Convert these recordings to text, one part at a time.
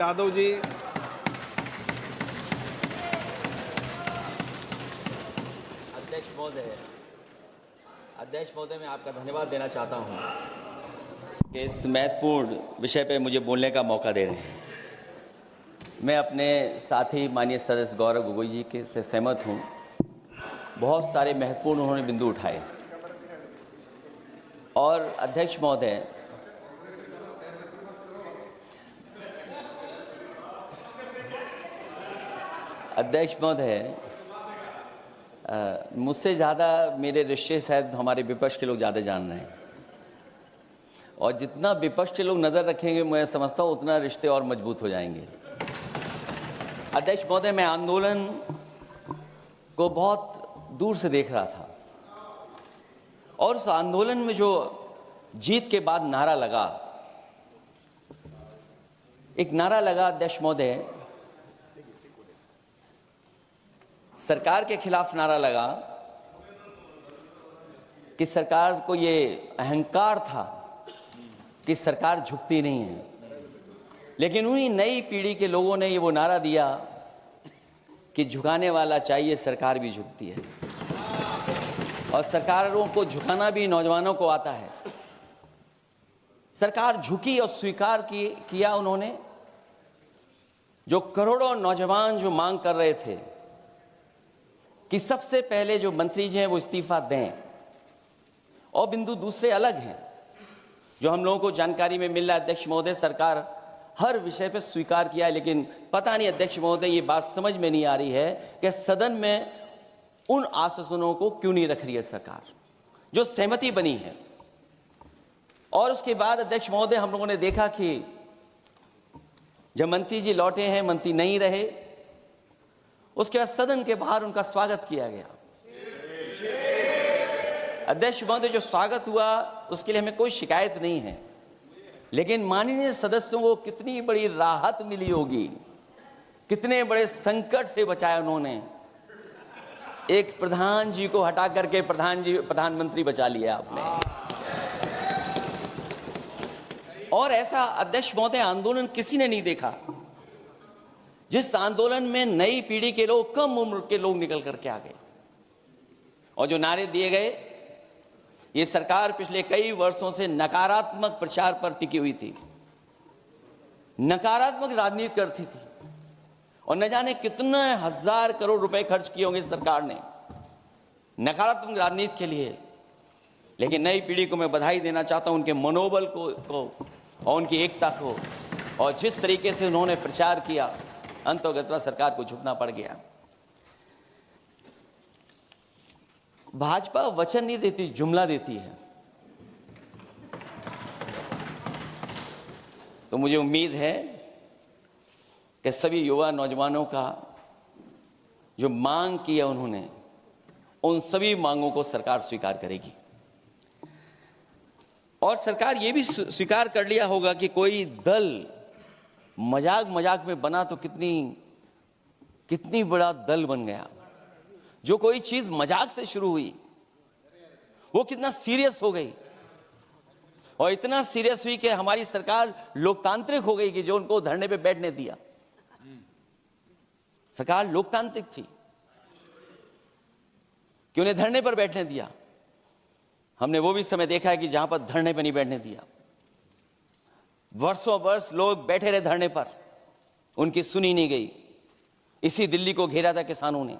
यादव जी। अध्यक्ष महोदय, मैं आपका धन्यवाद देना चाहता हूं कि इस महत्वपूर्ण विषय पे मुझे बोलने का मौका दे रहे हैं। मैं अपने साथी माननीय सदस्य गौरव गोगोई जी के से सहमत हूं। बहुत सारे महत्वपूर्ण उन्होंने बिंदु उठाए और अध्यक्ष महोदय, मुझसे ज़्यादा मेरे रिश्ते शायद हमारे विपक्ष के लोग ज़्यादा जान रहे हैं और जितना विपक्ष के लोग नज़र रखेंगे मैं समझता हूँ उतना रिश्ते और मजबूत हो जाएंगे। अध्यक्ष महोदय, मैं आंदोलन को बहुत दूर से देख रहा था और उस आंदोलन में जो जीत के बाद नारा लगा, एक नारा लगा अध्यक्ष महोदय, सरकार के खिलाफ नारा लगा कि सरकार को ये अहंकार था कि सरकार झुकती नहीं है, लेकिन उन्हीं नई पीढ़ी के लोगों ने ये वो नारा दिया कि झुकाने वाला चाहिए, सरकार भी झुकती है और सरकारों को झुकाना भी नौजवानों को आता है। सरकार झुकी और स्वीकार किया उन्होंने। जो करोड़ों नौजवान जो मांग कर रहे थे कि सबसे पहले जो मंत्री जी हैं वो इस्तीफा दें, और बिंदु दूसरे अलग हैं जो हम लोगों को जानकारी में मिल रहा है। अध्यक्ष महोदय, सरकार हर विषय पर स्वीकार किया है, लेकिन पता नहीं अध्यक्ष महोदय ये बात समझ में नहीं आ रही है कि सदन में उन आश्वासनों को क्यों नहीं रख रही है सरकार, जो सहमति बनी है। और उसके बाद अध्यक्ष महोदय, हम लोगों ने देखा कि जब मंत्री जी लौटे हैं, मंत्री नहीं रहे, उसके बाद सदन के बाहर उनका स्वागत किया गया। अध्यक्ष महोदय, जो स्वागत हुआ उसके लिए हमें कोई शिकायत नहीं है, लेकिन माननीय सदस्यों को कितनी बड़ी राहत मिली होगी, कितने बड़े संकट से बचाया उन्होंने। एक प्रधान जी को हटा करके प्रधानमंत्री बचा लिया आपने। और ऐसा अध्यक्ष महोदय आंदोलन किसी ने नहीं देखा, जिस आंदोलन में नई पीढ़ी के लोग, कम उम्र के लोग निकल करके आ गए और जो नारे दिए गए। ये सरकार पिछले कई वर्षों से नकारात्मक प्रचार पर टिकी हुई थी, नकारात्मक राजनीति करती थी और न जाने कितने हजार करोड़ रुपए खर्च किए होंगे सरकार ने नकारात्मक राजनीति के लिए। लेकिन नई पीढ़ी को मैं बधाई देना चाहता हूं, उनके मनोबल को और उनकी एकता को, और जिस तरीके से उन्होंने प्रचार किया, अंततः सरकार को झुकना पड़ गया। भाजपा वचन नहीं देती, जुमला देती है। तो मुझे उम्मीद है कि सभी युवा नौजवानों का जो मांग की है उन्होंने, उन सभी मांगों को सरकार स्वीकार करेगी। और सरकार ये भी स्वीकार कर लिया होगा कि कोई दल मजाक में बना तो कितनी बड़ा दल बन गया। जो कोई चीज मजाक से शुरू हुई वो कितना सीरियस हो गई, और इतना सीरियस हुई कि हमारी सरकार लोकतांत्रिक हो गई कि जो उनको धरने पे बैठने दिया। सरकार लोकतांत्रिक थी कि उन्हें धरने पर बैठने दिया। हमने वो भी समय देखा है कि जहां पर धरने पर नहीं बैठने दिया, वर्षों वर्ष लोग बैठे रहे धरने पर, उनकी सुनी नहीं गई। इसी दिल्ली को घेरा था किसानों ने,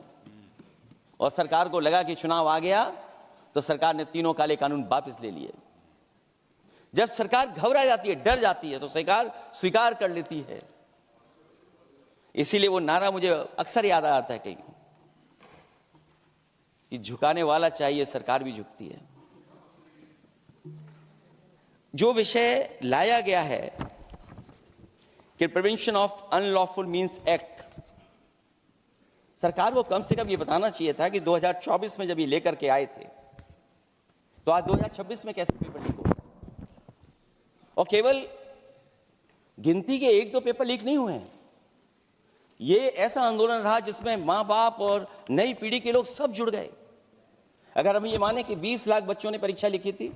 और सरकार को लगा कि चुनाव आ गया तो सरकार ने तीनों काले कानून वापस ले लिए। जब सरकार घबरा जाती है, डर जाती है, तो सरकार स्वीकार कर लेती है। इसीलिए वो नारा मुझे अक्सर याद आता है कि झुकाने वाला चाहिए, सरकार भी झुकती है। जो विषय लाया गया है कि prevention of unlawful means act, सरकार को कम से कम ये बताना चाहिए था कि 2024 में जब ये लेकर के आए थे तो आज 2026 में कैसे पेपर लीक हो। और केवल गिनती के 1-2 पेपर लीक नहीं हुए हैं। ये ऐसा आंदोलन रहा जिसमें मां बाप और नई पीढ़ी के लोग सब जुड़ गए। अगर हम ये माने कि 20 लाख बच्चों ने परीक्षा लिखी थी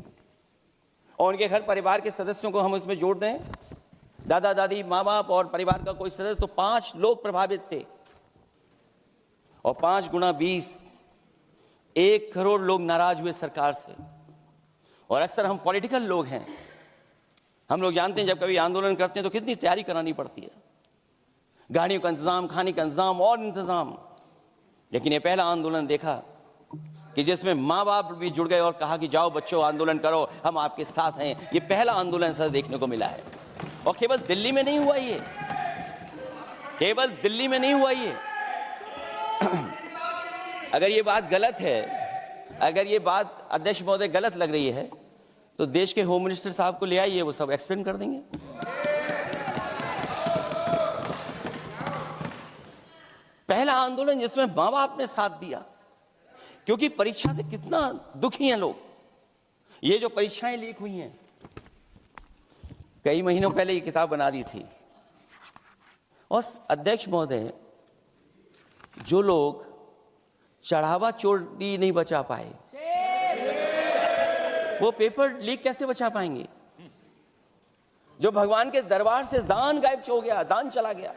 और उनके घर परिवार के सदस्यों को हम इसमें जोड़ दें दादा दादी, माँ बाप और परिवार का कोई सदस्य, तो 5 लोग प्रभावित थे। और 5 गुना 20, 1 करोड़ लोग नाराज हुए सरकार से। और अक्सर हम पॉलिटिकल लोग हैं, हम लोग जानते हैं जब कभी आंदोलन करते हैं तो कितनी तैयारी करानी पड़ती है, गाड़ियों का इंतजाम, खाने का इंतजाम और इंतजाम। लेकिन ये पहला आंदोलन देखा कि जिसमें माँ बाप भी जुड़ गए और कहा कि जाओ बच्चों आंदोलन करो, हम आपके साथ हैं। ये पहला आंदोलन ऐसा देखने को मिला है। और केवल दिल्ली में नहीं हुआ ये, केवल दिल्ली में नहीं हुआ ये। अगर ये बात गलत है, अगर ये बात अध्यक्ष महोदय गलत लग रही है, तो देश के होम मिनिस्टर साहब को ले आइए, वो सब एक्सप्लेन कर देंगे। पहला आंदोलन जिसमें माँ बाप ने साथ दिया, क्योंकि परीक्षा से कितना दुखी हैं लोग। ये जो परीक्षाएं लीक हुई हैं, कई महीनों पहले ये किताब बना दी थी। और अध्यक्ष महोदय, जो लोग चढ़ावा चोरी नहीं बचा पाए, वो पेपर लीक कैसे बचा पाएंगे? जो भगवान के दरबार से दान गायब हो गया, दान चला गया,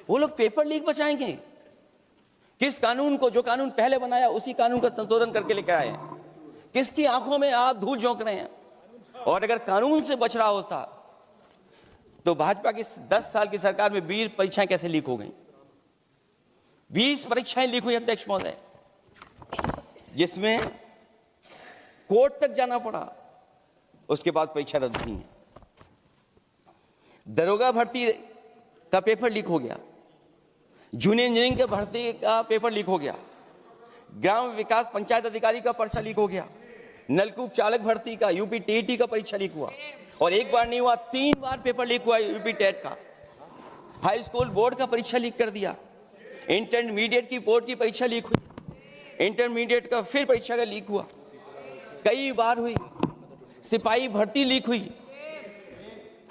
वो लोग पेपर लीक बचाएंगे? किस कानून को, जो कानून पहले बनाया उसी कानून का संशोधन करके लेकर आए हैं? किसकी आंखों में आप धूल झोंक रहे हैं? और अगर कानून से बच रहा होता तो भाजपा की 10 साल की सरकार में 20 परीक्षाएं कैसे लीक हो गई? 20 परीक्षाएं लीक हुई अध्यक्ष महोदय, जिसमें कोर्ट तक जाना पड़ा, उसके बाद परीक्षा रद्द हुई है। दरोगा भर्ती का पेपर लीक हो गया, जूनियर इंजीनियरिंग के भर्ती का पेपर लीक हो गया, ग्राम विकास पंचायत अधिकारी का पर्चा लीक हो गया, नलकूप चालक भर्ती का, यूपी टीईटी का परीक्षा लीक हुआ। और एक बार नहीं हुआ, 3 बार पेपर लीक हुआ यूपी टेट का। हाई स्कूल बोर्ड का परीक्षा लीक कर दिया, इंटरमीडिएट की बोर्ड की परीक्षा लीक हुई, इंटरमीडिएट का फिर परीक्षा का लीक हुआ, कई बार हुई। सिपाही भर्ती लीक हुई।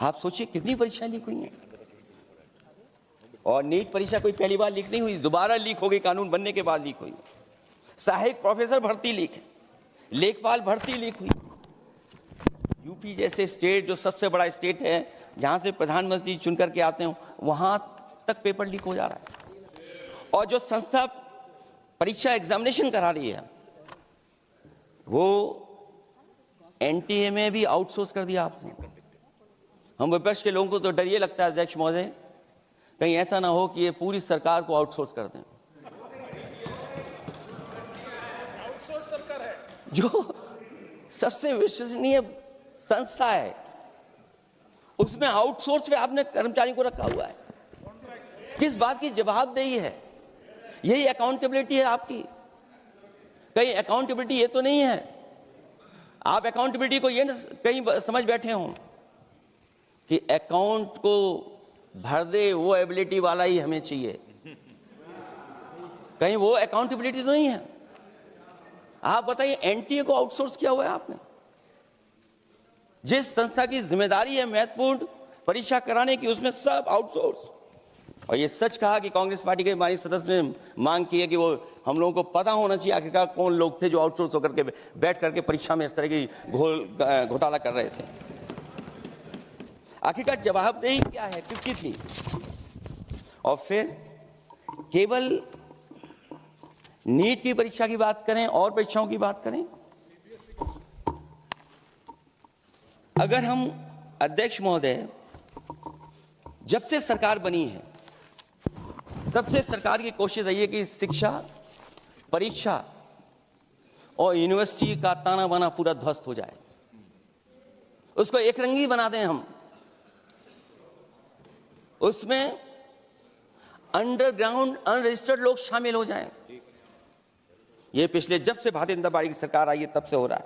आप सोचिए कितनी परीक्षा लीक हुई हैं। और नीट परीक्षा कोई पहली बार लीक नहीं हुई, दोबारा लीक हो गई, कानून बनने के बाद लीक हुई। सहायक प्रोफेसर भर्ती लीक है, लेखपाल भर्ती लीक हुई। यूपी जैसे स्टेट, जो सबसे बड़ा स्टेट है, जहां से प्रधानमंत्री चुनकर के आते हो, वहां तक पेपर लीक हो जा रहा है। और जो संस्था परीक्षा एग्जामिनेशन करा रही है, वो एनटीए में भी आउटसोर्स कर दिया आपने। हम विपक्ष के लोगों को तो डर ये लगता है अध्यक्ष महोदय, कहीं ऐसा ना हो कि ये पूरी सरकार को आउटसोर्स कर दें। आउटसोर्स सरकार है, जो सबसे विश्वसनीय संस्था है, उसमें आउटसोर्स पे आपने कर्मचारियों को रखा हुआ है। किस बात की जवाबदेही है? यही अकाउंटेबिलिटी है आपकी? कहीं अकाउंटेबिलिटी ये तो नहीं है? आप अकाउंटेबिलिटी को ये कहीं समझ बैठे हो कि अकाउंट को भर दे वो एबिलिटी वाला ही हमें चाहिए? कहीं वो अकाउंटेबिलिटी तो नहीं है? आप बताइए, एनटीए को आउटसोर्स किया हुआ है आपने। जिस संस्था की जिम्मेदारी है महत्वपूर्ण परीक्षा कराने की, उसमें सब आउटसोर्स। और ये सच कहा कि कांग्रेस पार्टी के हमारे सदस्य ने मांग की है कि वो हम लोगों को पता होना चाहिए आखिरकार कौन लोग थे जो आउटसोर्स होकर के बैठ करके परीक्षा में इस तरह की घोटाला कर रहे थे। आखिरकार जवाबदेही क्या है, किसकी थी? और फिर केवल नीट की परीक्षा की बात करें और परीक्षाओं की बात करें, अगर हम अध्यक्ष महोदय, जब से सरकार बनी है तब से सरकार की कोशिश रही है कि शिक्षा, परीक्षा और यूनिवर्सिटी का ताना बाना पूरा ध्वस्त हो जाए, उसको एक रंगी बना दें हम, उसमें अंडरग्राउंड अनरजिस्टर्ड लोग शामिल हो जाएं। ये पिछले जब से भारतीय जनता पार्टी की सरकार आई है तब से हो रहा है।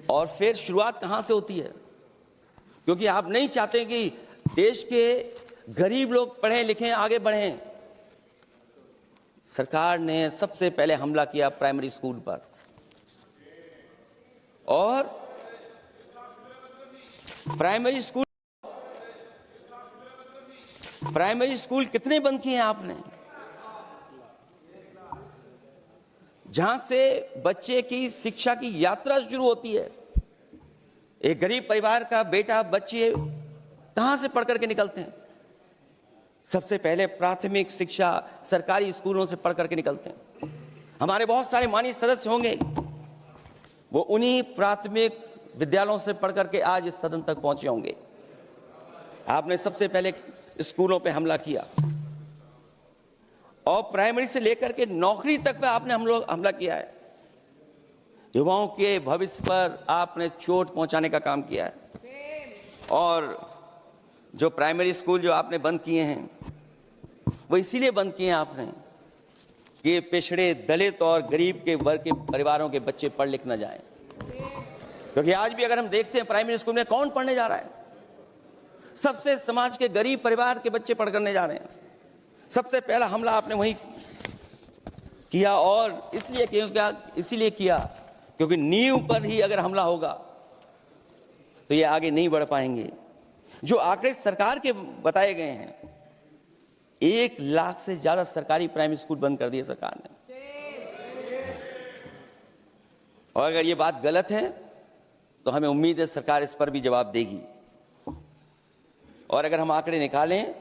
और फिर शुरुआत कहां से होती है? क्योंकि आप नहीं चाहते कि देश के गरीब लोग पढ़ें लिखें, आगे बढ़ें। सरकार ने सबसे पहले हमला किया प्राइमरी स्कूल पर। और प्राइमरी स्कूल कितने बंद किए हैं आपने? जहां से बच्चे की शिक्षा की यात्रा शुरू होती है, एक गरीब परिवार का बेटा बच्चे कहां से पढ़ करके निकलते हैं? सबसे पहले प्राथमिक शिक्षा सरकारी स्कूलों से पढ़ करके निकलते हैं। हमारे बहुत सारे माननीय सदस्य होंगे, वो उन्हीं प्राथमिक विद्यालयों से पढ़ करके आज इस सदन तक पहुंचे होंगे। आपने सबसे पहले स्कूलों पे हमला किया और प्राइमरी से लेकर के नौकरी तक पे आपने हमला किया है। युवाओं के भविष्य पर आपने चोट पहुंचाने का काम किया है। और जो प्राइमरी स्कूल जो आपने बंद किए हैं, वो इसीलिए बंद किए हैं आपने कि पिछड़े, दलित और गरीब के वर्ग के परिवारों के बच्चे पढ़ लिख न जाएं। क्योंकि आज भी अगर हम देखते हैं प्राइमरी स्कूल में कौन पढ़ने जा रहा है? सबसे समाज के गरीब परिवार के बच्चे पढ़ करने जा रहे हैं। सबसे पहला हमला आपने वही किया, और इसलिए किया क्योंकि नींव पर ही अगर हमला होगा तो ये आगे नहीं बढ़ पाएंगे। जो आंकड़े सरकार के बताए गए हैं, 1 लाख से ज्यादा सरकारी प्राइमरी स्कूल बंद कर दिए सरकार ने। और अगर ये बात गलत है तो हमें उम्मीद है सरकार इस पर भी जवाब देगी। और अगर हम आंकड़े निकालें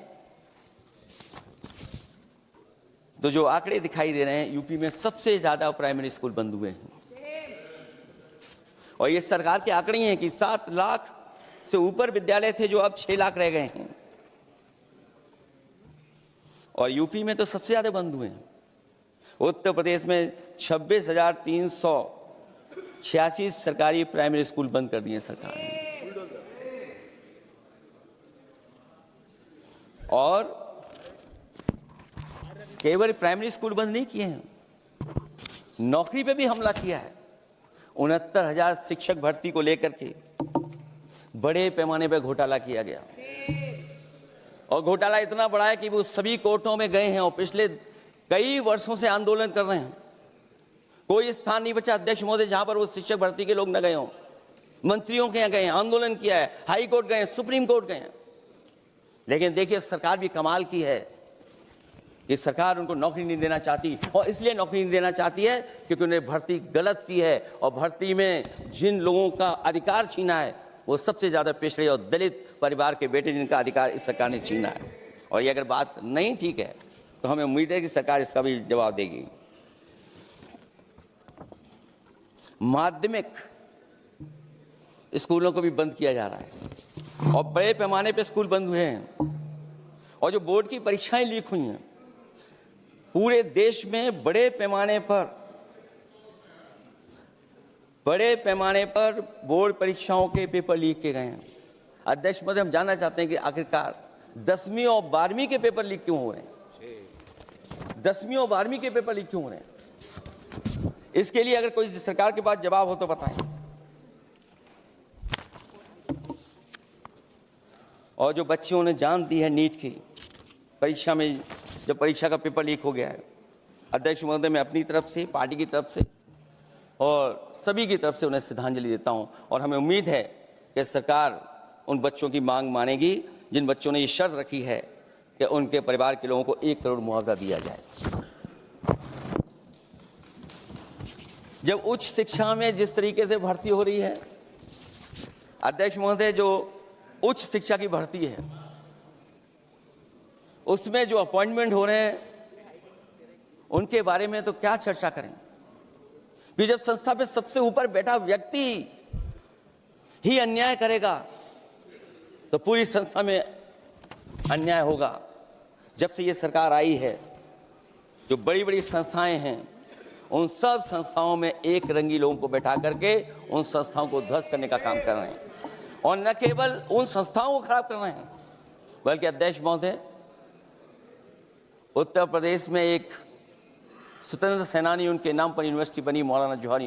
तो जो आंकड़े दिखाई दे रहे हैं, यूपी में सबसे ज्यादा प्राइमरी स्कूल बंद हुए हैं। और ये सरकार के आंकड़े हैं कि 7 लाख से ऊपर विद्यालय थे जो अब 6 लाख रह गए हैं। और यूपी में तो सबसे ज्यादा बंद हुए हैं। उत्तर प्रदेश में 26,386 सरकारी प्राइमरी स्कूल बंद कर दिए सरकार ने। और केवल प्राइमरी स्कूल बंद नहीं किए हैं, नौकरी पे भी हमला किया है। 69,000 शिक्षक भर्ती को लेकर के बड़े पैमाने पर घोटाला किया गया। और घोटाला इतना बड़ा है कि वो सभी कोर्टों में गए हैं और पिछले कई वर्षों से आंदोलन कर रहे हैं। कोई स्थान नहीं बचा अध्यक्ष महोदय जहां पर वो शिक्षक भर्ती के लोग न गए हों। मंत्रियों के यहाँ गए, आंदोलन किया है, हाई कोर्ट गए, सुप्रीम कोर्ट गए। लेकिन देखिए सरकार भी कमाल की है कि सरकार उनको नौकरी नहीं देना चाहती। और इसलिए नौकरी नहीं देना चाहती है क्योंकि उन्हें भर्ती गलत की है। और भर्ती में जिन लोगों का अधिकार छीना है वो सबसे ज्यादा पिछड़े और दलित परिवार के बेटे, जिनका अधिकार इस सरकार ने छीना है। और ये अगर बात नहीं ठीक है तो हमें उम्मीद है कि सरकार इसका भी जवाब देगी। माध्यमिक स्कूलों को भी बंद किया जा रहा है और बड़े पैमाने पर स्कूल बंद हुए हैं। और जो बोर्ड की परीक्षाएं लीक हुई हैं, पूरे देश में बड़े पैमाने पर बोर्ड परीक्षाओं के पेपर लीक किए गए हैं। अध्यक्ष महोदय, हम जानना चाहते हैं कि आखिरकार 10वीं और 12वीं के पेपर लीक क्यों हो रहे हैं? 10वीं और 12वीं के पेपर लीक क्यों हो रहे हैं? इसके लिए अगर कोई सरकार के पास जवाब हो तो बताएं। और जो बच्चों ने जान दी है नीट की परीक्षा में, जब परीक्षा का पेपर लीक हो गया है, अध्यक्ष महोदय, मैं अपनी तरफ से, पार्टी की तरफ से और सभी की तरफ से उन्हें श्रद्धांजलि देता हूं। और हमें उम्मीद है कि सरकार उन बच्चों की मांग मानेगी जिन बच्चों ने ये शर्त रखी है कि उनके परिवार के लोगों को 1 करोड़ मुआवजा दिया जाए। जब उच्च शिक्षा में जिस तरीके से भर्ती हो रही है, अध्यक्ष महोदय, जो उच्च शिक्षा की भर्ती है उसमें जो अपॉइंटमेंट हो रहे हैं उनके बारे में तो क्या चर्चा करें कि जब संस्था पे सबसे ऊपर बैठा व्यक्ति ही अन्याय करेगा तो पूरी संस्था में अन्याय होगा। जब से ये सरकार आई है, जो बड़ी बड़ी संस्थाएं हैं, उन सब संस्थाओं में एक रंगी लोगों को बैठा करके उन संस्थाओं को ध्वस्त करने का काम कर रहे हैं। और न केवल उन संस्थाओं को खराब कर रहे हैं, बल्कि अध्यक्ष महोदय, उत्तर प्रदेश में एक स्वतंत्र सेनानी, उनके नाम पर यूनिवर्सिटी बनी, मौलाना जौहर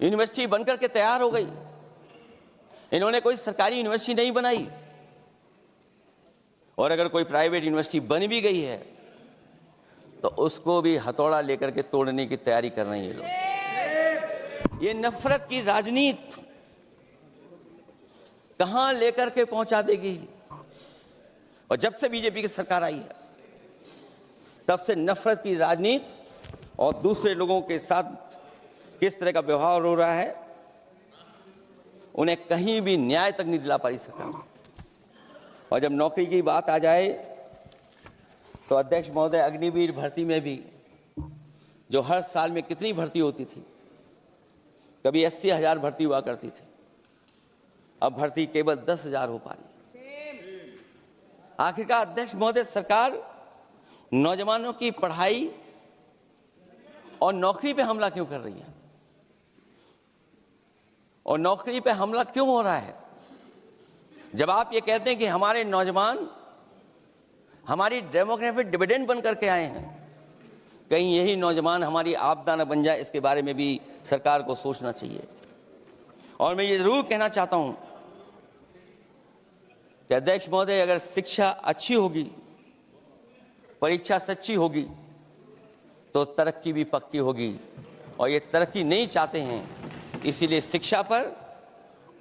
यूनिवर्सिटी बनकर के तैयार हो गई। इन्होंने कोई सरकारी यूनिवर्सिटी नहीं बनाई। और अगर कोई प्राइवेट यूनिवर्सिटी बन भी गई है तो उसको भी हथौड़ा लेकर के तोड़ने की तैयारी कर रहे हैं ये लोग। ये नफरत की राजनीति कहां लेकर के पहुंचा देगी। और जब से बीजेपी की सरकार आई है तब से नफरत की राजनीति और दूसरे लोगों के साथ किस तरह का व्यवहार हो रहा है उन्हें कहीं भी न्याय तक नहीं दिला पाई सरकार। और जब नौकरी की बात आ जाए तो अध्यक्ष महोदय, अग्निवीर भर्ती में भी जो हर साल में कितनी भर्ती होती थी, कभी 80,000 भर्ती हुआ करती थी, अब भर्ती केवल 10,000 हो पा रही है। आखिरकार अध्यक्ष महोदय, सरकार नौजवानों की पढ़ाई और नौकरी पे हमला क्यों कर रही है? और नौकरी पे हमला क्यों हो रहा है? जब आप ये कहते हैं कि हमारे नौजवान हमारी डेमोग्राफिक डिविडेंड बन करके आए हैं, कहीं यही नौजवान हमारी आपदा न बन जाए, इसके बारे में भी सरकार को सोचना चाहिए। और मैं ये जरूर कहना चाहता हूं कि अध्यक्ष महोदय, अगर शिक्षा अच्छी होगी, परीक्षा सच्ची होगी, तो तरक्की भी पक्की होगी। और ये तरक्की नहीं चाहते हैं, इसीलिए शिक्षा पर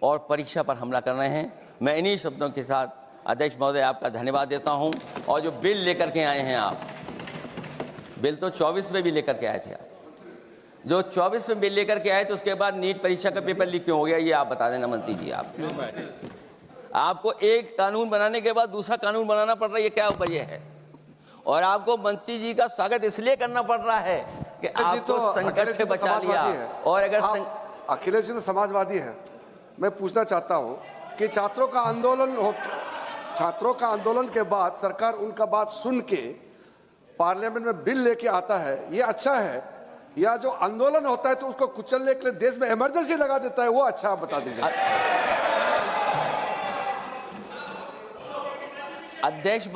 और परीक्षा पर हमला कर रहे हैं। मैं इन्हीं शब्दों के साथ अध्यक्ष महोदय आपका धन्यवाद देता हूं। और जो बिल लेकर के आए हैं आप, बिल तो 24 में भी लेकर के आए थे आप, जो 24 में बिल लेकर के आए थे, उसके बाद नीट परीक्षा का पेपर लीक क्यों हो गया, ये आप बता देना मंत्री जी। आपको एक कानून बनाने के बाद दूसरा कानून बनाना पड़ रहा है, ये क्या वजह है? और आपको मंत्री जी का स्वागत इसलिए करना पड़ रहा है कि आपको संकट से बचा लिया। और अगर अखिलेश जी तो समाजवादी है। मैं पूछना चाहता हूं कि छात्रों का आंदोलन के बाद सरकार उनका बात सुन के पार्लियामेंट में बिल लेके आता है, ये अच्छा है, या जो आंदोलन होता है तो उसको कुचलने के लिए देश में इमरजेंसी लगा देता है, वो अच्छा? आप बता दीजिए। अध्यक्ष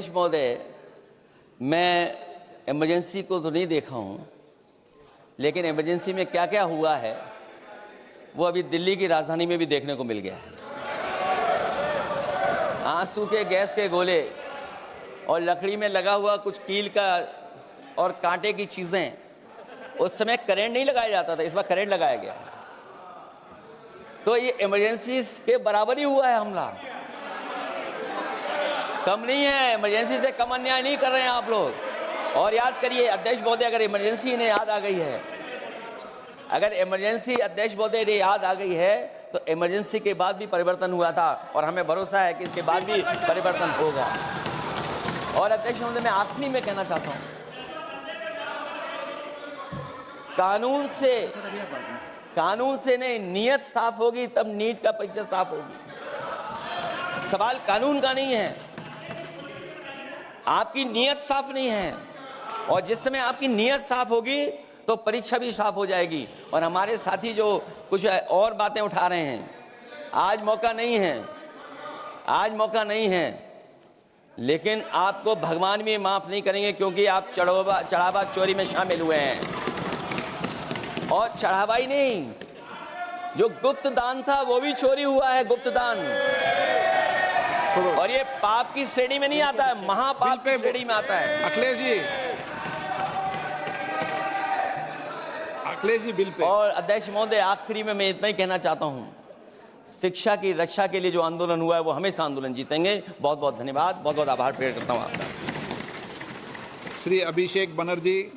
महोदय, मैं इमरजेंसी को तो नहीं देखा हूं, लेकिन इमरजेंसी में क्या क्या हुआ है वो अभी दिल्ली की राजधानी में भी देखने को मिल गया है। आंसू के गैस के गोले और लकड़ी में लगा हुआ कुछ कील का और कांटे की चीजें, उस समय करंट नहीं लगाया जाता था, इस बार करंट लगाया गया। तो ये इमरजेंसी के बराबर ही हुआ है हमला, कम नहीं है। इमरजेंसी से कम अन्याय नहीं कर रहे हैं आप लोग। और याद करिए अध्यक्ष महोदय, अगर इमरजेंसी इन्हें याद आ गई है, अगर इमरजेंसी अध्यक्ष महोदय इन्हें याद आ गई है, तो इमरजेंसी के बाद भी परिवर्तन हुआ था और हमें भरोसा है कि इसके बाद भी परिवर्तन होगा। और अध्यक्ष महोदय, मैं आखिरी में कहना चाहता हूं, कानून से नहीं, नियत साफ होगी तब नीट का परीक्षा साफ होगी। सवाल कानून का नहीं है, आपकी नियत साफ नहीं है। और जिस समय आपकी नियत साफ होगी तो परीक्षा भी साफ हो जाएगी। और हमारे साथी जो कुछ और बातें उठा रहे हैं, आज मौका नहीं है, लेकिन आपको भगवान भी माफ नहीं करेंगे, क्योंकि आप चढ़ावा चोरी में शामिल हुए हैं। और चढ़ावा ही नहीं, जो गुप्त दान था वो भी चोरी हुआ है, गुप्त दान। और ये पाप की श्रेणी में नहीं आता है, महापाप की श्रेणी में आता है। Akhilesh ji bill pay. और अध्यक्ष महोदय, आखिरी में मैं इतना ही कहना चाहता हूं, शिक्षा की रक्षा के लिए जो आंदोलन हुआ है वो हमेशा आंदोलन जीतेंगे। बहुत बहुत धन्यवाद, बहुत बहुत आभार प्रकट करता हूं आपका। श्री अभिषेक बनर्जी।